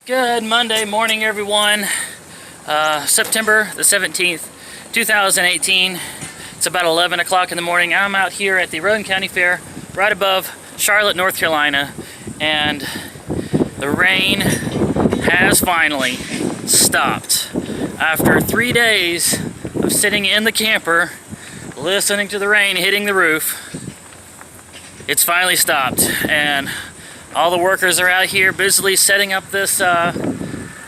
Good Monday morning, everyone. September the 17th, 2018. It's about 11 o'clock in the morning. I'm out here at the Rowan County Fair, right above Charlotte, North Carolina, and the rain has finally stopped. After 3 days of sitting in the camper, listening to the rain hitting the roof, it's finally stopped, and all the workers are out here busily setting up this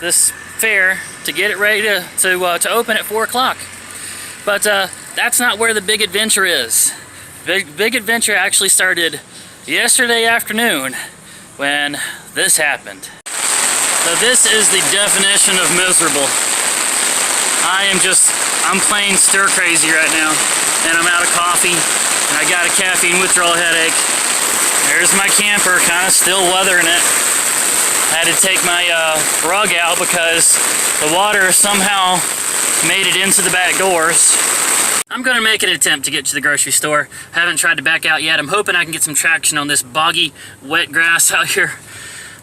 this fair to get it ready to open at 4 o'clock. But that's not where the big adventure is. Big adventure actually started yesterday afternoon when this happened. So this is the definition of miserable. I'm plain stir crazy right now, and I'm out of coffee, and I got a caffeine withdrawal headache. There's my camper, kind of still weathering it. I had to take my rug out because the water somehow made it into the back doors. I'm gonna make an attempt to get to the grocery store. Haven't tried to back out yet. I'm hoping I can get some traction on this boggy, wet grass out here.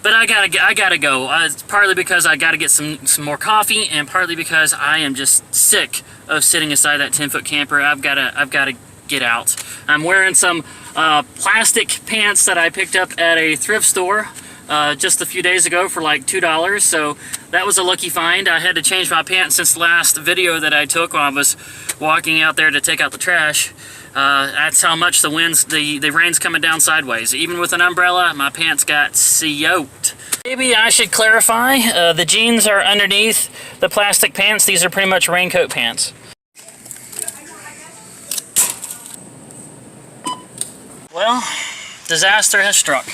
But I gotta go. It's partly because I gotta get some more coffee, and partly because I am just sick of sitting inside that 10-foot camper. I've gotta get out. I'm wearing some plastic pants that I picked up at a thrift store just a few days ago for like $2, so that was a lucky find. I had to change my pants since the last video that I took when I was walking out there to take out the trash. That's how much the rain's coming down sideways. Even with an umbrella, my pants got soaked. Maybe I should clarify, the jeans are underneath the plastic pants. These are pretty much raincoat pants. Well, disaster has struck.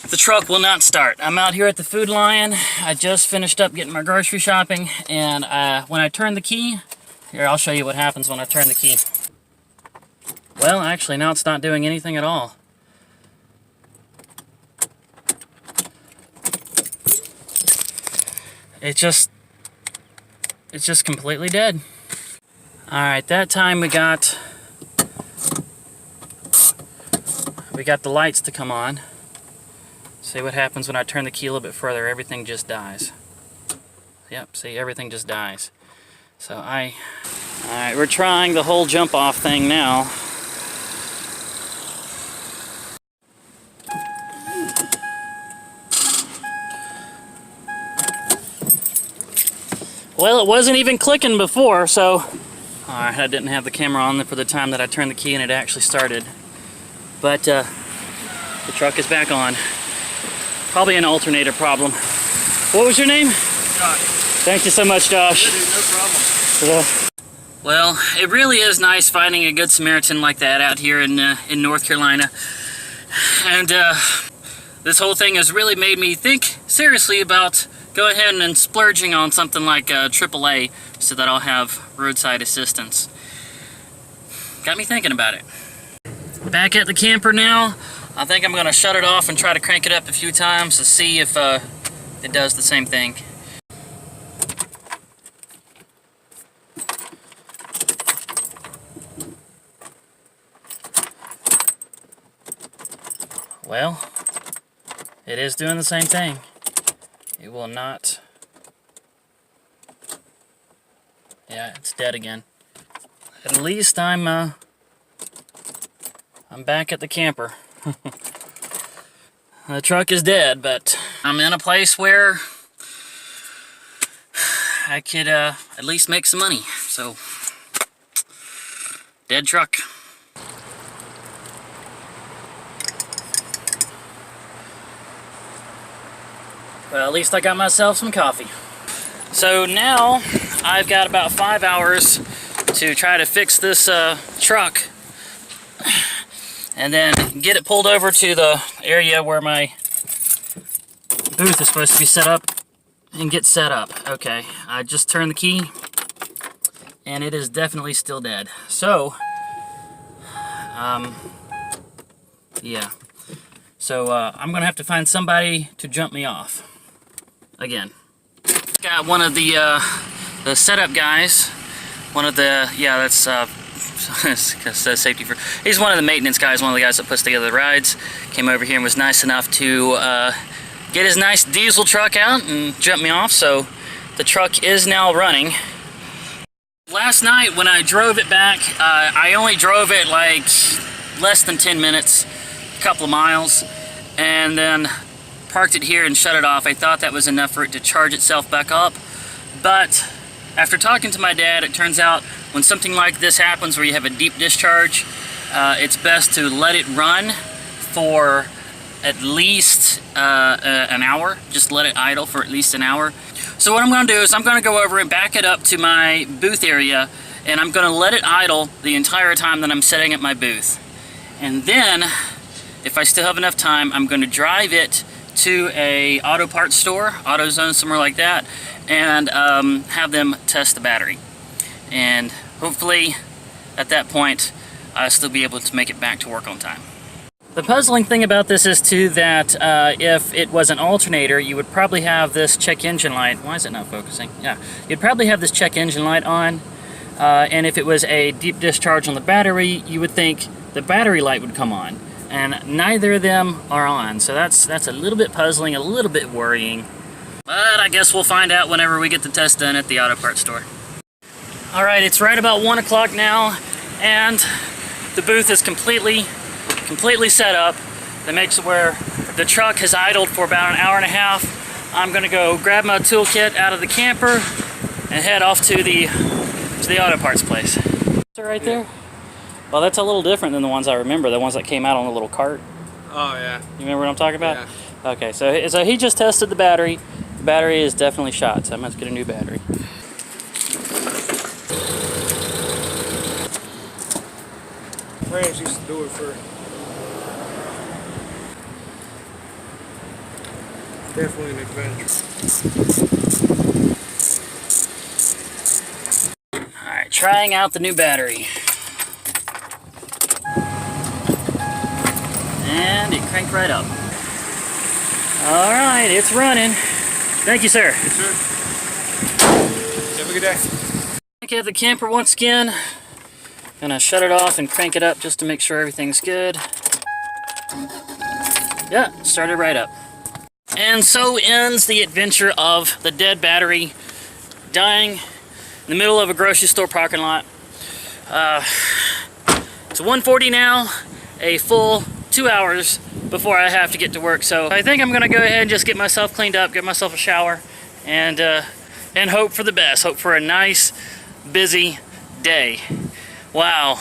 The truck will not start. I'm out here at the Food Lion. I just finished up getting my grocery shopping, and when I turn the key, here, I'll show you what happens when I turn the key. Well, actually, now it's not doing anything at all. It's just completely dead. All right, that time we got the lights to come on. See what happens when I turn the key a little bit further. Everything just dies. Yep, see, everything just dies. So alright, we're trying the whole jump off thing now. Well, it wasn't even clicking before, so alright, I didn't have the camera on for the time that I turned the key and it actually started. But the truck is back on. Probably an alternator problem. What was your name? Josh. Thank you so much, Josh. Yeah, dude, no problem. Well, it really is nice finding a good Samaritan like that out here in North Carolina. And this whole thing has really made me think seriously about going ahead and splurging on something like AAA so that I'll have roadside assistance. Got me thinking about it. Back at the camper now. I think I'm going to shut it off and try to crank it up a few times to see if it does the same thing. Well, it is doing the same thing. It will not... Yeah, it's dead again. At least I'm back at the camper. The truck is dead, but I'm in a place where I could at least make some money. So, dead truck. Well, at least I got myself some coffee. So now I've got about 5 hours to try to fix this truck and then get it pulled over to the area where my booth is supposed to be set up and get set up. Okay, I just turned the key and it is definitely still dead. So, yeah. So I'm gonna have to find somebody to jump me off again. Got one of the setup guys. One of the, yeah, that's says safety for. He's one of the maintenance guys, one of the guys that puts together the rides. Came over here and was nice enough to get his nice diesel truck out and jump me off. So the truck is now running. Last night when I drove it back, I only drove it like less than 10 minutes, a couple of miles, and then parked it here and shut it off. I thought that was enough for it to charge itself back up, but after talking to my dad, it turns out when something like this happens where you have a deep discharge, it's best to let it run for at least an hour. Just let it idle for at least an hour. So what I'm going to do is I'm going to go over and back it up to my booth area, and I'm going to let it idle the entire time that I'm sitting at my booth. And then, if I still have enough time, I'm going to drive it to a auto parts store, AutoZone, somewhere like that, and have them test the battery. And hopefully, at that point, I'll still be able to make it back to work on time. The puzzling thing about this is too that if it was an alternator, you would probably have this check engine light. Why is it not focusing? Yeah, you'd probably have this check engine light on, and if it was a deep discharge on the battery, you would think the battery light would come on, and neither of them are on. So that's a little bit puzzling, a little bit worrying, but I guess we'll find out whenever we get the test done at the auto parts store. All right, it's right about 1 o'clock now, and the booth is completely set up. That makes it where the truck has idled for about an hour and a half. I'm gonna go grab my toolkit out of the camper and head off to the auto parts place. Is it right there? Well, that's a little different than the ones I remember, the ones that came out on the little cart. Oh yeah. You remember what I'm talking about? Yeah. Okay, so he just tested the battery. The battery is definitely shot, so I'm gonna have to get a new battery. Friends used to do it for definitely an adventure. Alright, trying out the new battery. And it cranked right up. Alright, it's running. Thank you, sir. Yes, sir. Have a good day. Back at the camper once again. Gonna shut it off and crank it up just to make sure everything's good. Yeah, started right up. And so ends the adventure of the dead battery dying in the middle of a grocery store parking lot. It's 1:40 now, a full 2 hours before I have to get to work. So I think I'm gonna go ahead and just get myself cleaned up, get myself a shower, and hope for the best. Hope for a nice, busy day. Wow,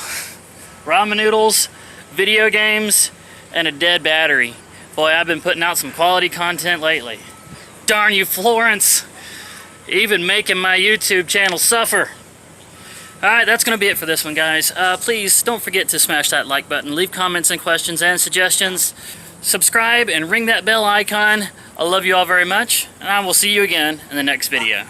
ramen noodles, video games, and a dead battery. Boy, I've been putting out some quality content lately. Darn you, Florence. Even making my YouTube channel suffer. Alright, that's going to be it for this one, guys. Please don't forget to smash that like button. Leave comments and questions and suggestions. Subscribe and ring that bell icon. I love you all very much, and I will see you again in the next video.